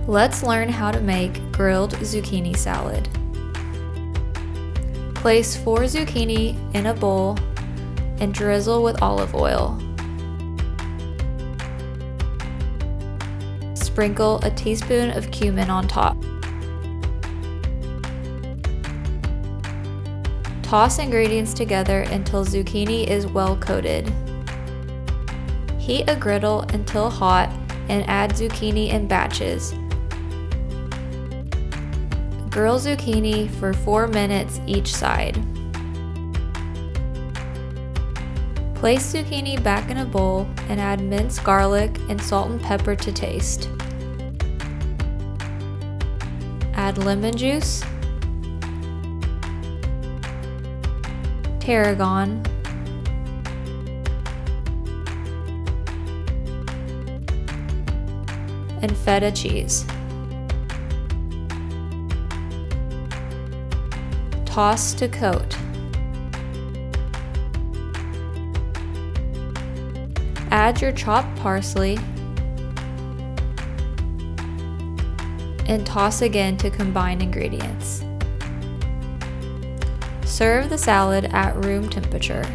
Let's learn how to make grilled zucchini salad. Place 4 zucchini in a bowl and drizzle with olive oil. Sprinkle a teaspoon of cumin on top. Toss ingredients together until zucchini is well coated. Heat a griddle until hot and add zucchini in batches. Grill zucchini for 4 minutes each side. Place zucchini back in a bowl and add minced garlic and salt and pepper to taste. Add lemon juice, tarragon, and feta cheese. Toss to coat. Add your chopped parsley and toss again to combine ingredients. Serve the salad at room temperature.